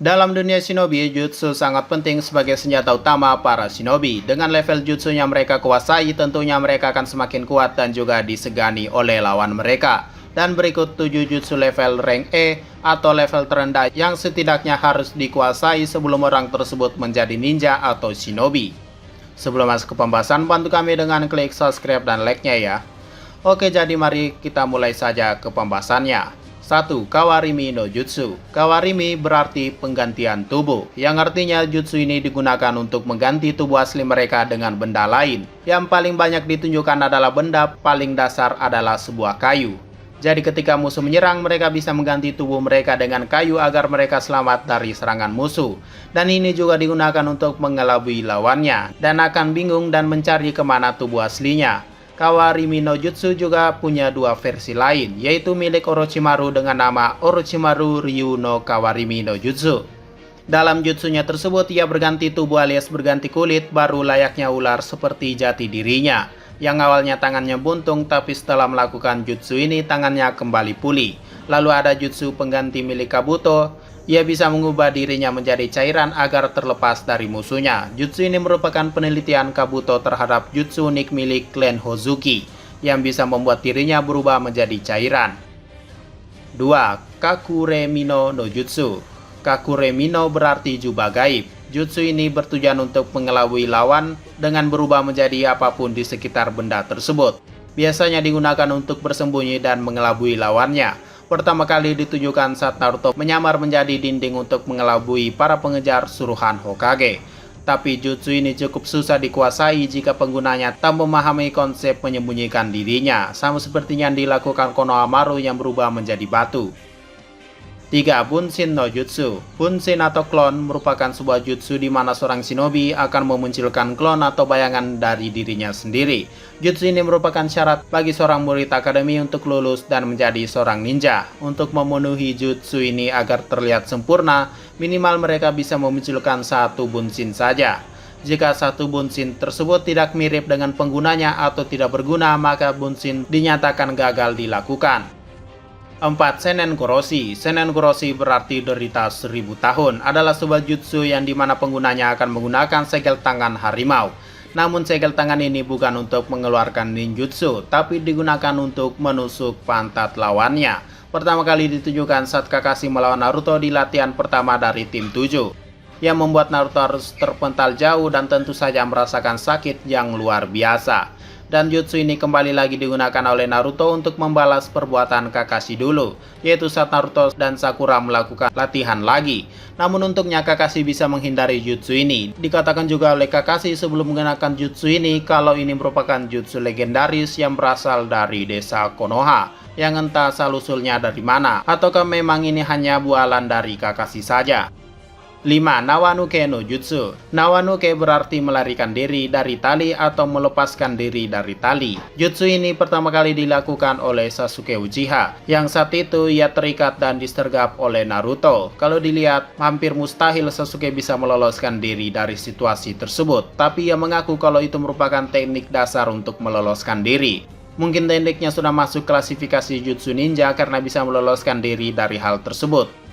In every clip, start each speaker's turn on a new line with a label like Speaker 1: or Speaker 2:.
Speaker 1: Dalam dunia shinobi, jutsu sangat penting sebagai senjata utama para shinobi. Dengan level jutsu yang mereka kuasai, tentunya mereka akan semakin kuat dan juga disegani oleh lawan mereka. Dan berikut 7 jutsu level rank E atau level terendah yang setidaknya harus dikuasai sebelum orang tersebut menjadi ninja atau shinobi. Sebelum masuk ke pembahasan, bantu kami dengan klik subscribe dan like-nya ya. Oke, jadi mari kita mulai saja ke pembahasannya. 1. Kawarimi no Jutsu. Kawarimi berarti penggantian tubuh, yang artinya jutsu ini digunakan untuk mengganti tubuh asli mereka dengan benda lain. Yang paling banyak ditunjukkan adalah benda paling dasar adalah sebuah kayu. Jadi ketika musuh menyerang, mereka bisa mengganti tubuh mereka dengan kayu agar mereka selamat dari serangan musuh. Dan ini juga digunakan untuk mengelabui lawannya, dan akan bingung dan mencari kemana tubuh aslinya. Kawarimi no Jutsu juga punya dua versi lain, yaitu milik Orochimaru dengan nama Orochimaru Ryu no Kawarimi no Jutsu. Dalam jutsunya tersebut, ia berganti tubuh alias berganti kulit baru layaknya ular seperti jati dirinya. Yang awalnya tangannya buntung, tapi setelah melakukan jutsu ini tangannya kembali pulih. Lalu ada jutsu pengganti milik Kabuto. Ia bisa mengubah dirinya menjadi cairan agar terlepas dari musuhnya. Jutsu ini merupakan penelitian Kabuto terhadap jutsu unik milik klan Hozuki, yang bisa membuat dirinya berubah menjadi cairan. 2. Kakuremino no Jutsu. Kakuremino berarti jubah gaib. Jutsu ini bertujuan untuk mengelabui lawan dengan berubah menjadi apapun di sekitar benda tersebut. Biasanya digunakan untuk bersembunyi dan mengelabui lawannya. Pertama kali ditunjukkan saat Naruto menyamar menjadi dinding untuk mengelabui para pengejar suruhan Hokage. Tapi jutsu ini cukup susah dikuasai jika penggunanya tak memahami konsep menyembunyikan dirinya, sama seperti yang dilakukan Konohamaru yang berubah menjadi batu. 3. Bunshin no Jutsu. Bunshin atau klon merupakan sebuah jutsu di mana seorang shinobi akan memunculkan klon atau bayangan dari dirinya sendiri. Jutsu ini merupakan syarat bagi seorang murid akademi untuk lulus dan menjadi seorang ninja. Untuk memenuhi jutsu ini agar terlihat sempurna, minimal mereka bisa memunculkan satu bunshin saja. Jika satu bunshin tersebut tidak mirip dengan penggunanya atau tidak berguna, maka bunshin dinyatakan gagal dilakukan. 4. Senen Koroshi. Senen Koroshi berarti derita 1000 tahun. Adalah sebuah jutsu yang dimana penggunanya akan menggunakan segel tangan harimau. Namun segel tangan ini bukan untuk mengeluarkan ninjutsu, tapi digunakan untuk menusuk pantat lawannya. Pertama kali ditunjukkan saat Kakashi melawan Naruto di latihan pertama dari tim 7. Yang membuat Naruto harus terpental jauh dan tentu saja merasakan sakit yang luar biasa. Dan jutsu ini kembali lagi digunakan oleh Naruto untuk membalas perbuatan Kakashi dulu, yaitu saat Naruto dan Sakura melakukan latihan lagi. Namun untungnya Kakashi bisa menghindari jutsu ini. Dikatakan juga oleh Kakashi sebelum menggunakan jutsu ini kalau ini merupakan jutsu legendaris yang berasal dari desa Konoha, yang entah asal-usulnya dari mana, ataukah memang ini hanya bualan dari Kakashi saja. 5. Nawanuke no Jutsu. Nawanuke berarti melarikan diri dari tali atau melepaskan diri dari tali. Jutsu ini pertama kali dilakukan oleh Sasuke Uchiha, yang saat itu ia terikat dan disergap oleh Naruto. Kalau dilihat, hampir mustahil Sasuke bisa meloloskan diri dari situasi tersebut, tapi ia mengaku kalau itu merupakan teknik dasar untuk meloloskan diri. Mungkin tekniknya sudah masuk klasifikasi jutsu ninja karena bisa meloloskan diri dari hal tersebut.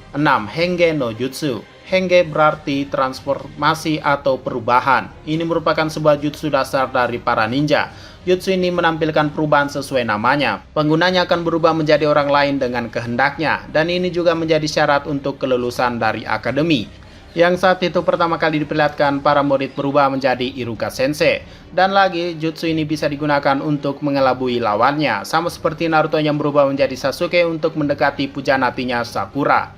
Speaker 1: 6. Henge no Jutsu. Henge berarti transformasi atau perubahan. Ini merupakan sebuah jutsu dasar dari para ninja. Jutsu ini menampilkan perubahan sesuai namanya. Penggunanya akan berubah menjadi orang lain dengan kehendaknya. Dan ini juga menjadi syarat untuk kelulusan dari akademi. Yang saat itu pertama kali diperlihatkan para murid berubah menjadi Iruka Sensei. Dan lagi, jutsu ini bisa digunakan untuk mengelabui lawannya. Sama seperti Naruto yang berubah menjadi Sasuke untuk mendekati pujanatinya Sakura.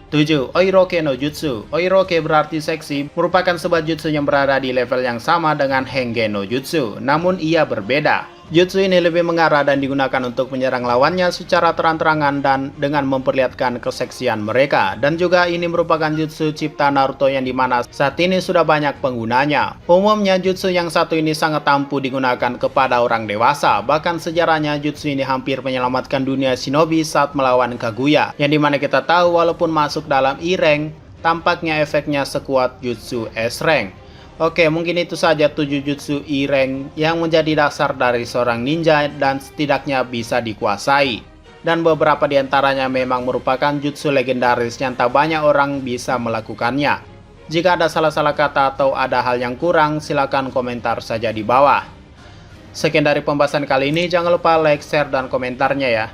Speaker 1: 7. Oiroke no Jutsu. Oiroke berarti seksi, merupakan sebuah jutsu yang berada di level yang sama dengan Henge no Jutsu, namun ia berbeda. Jutsu ini lebih mengarah dan digunakan untuk menyerang lawannya secara terang-terangan dan dengan memperlihatkan keseksian mereka. Dan juga ini merupakan jutsu cipta Naruto yang dimana saat ini sudah banyak penggunanya. Umumnya jutsu yang satu ini sangat ampuh digunakan kepada orang dewasa. Bahkan sejarahnya jutsu ini hampir menyelamatkan dunia shinobi saat melawan Kaguya. Yang dimana kita tahu walaupun masuk dalam E-Rank, tampaknya efeknya sekuat jutsu S-Rank. Oke, mungkin itu saja 7 jutsu E-Rank yang menjadi dasar dari seorang ninja dan setidaknya bisa dikuasai. dan beberapa di antaranya memang merupakan jutsu legendaris yang tak banyak orang bisa melakukannya. Jika ada salah-salah kata atau ada hal yang kurang, silakan komentar saja di bawah. Sekian dari pembahasan kali ini, jangan lupa like, share, dan komentarnya ya.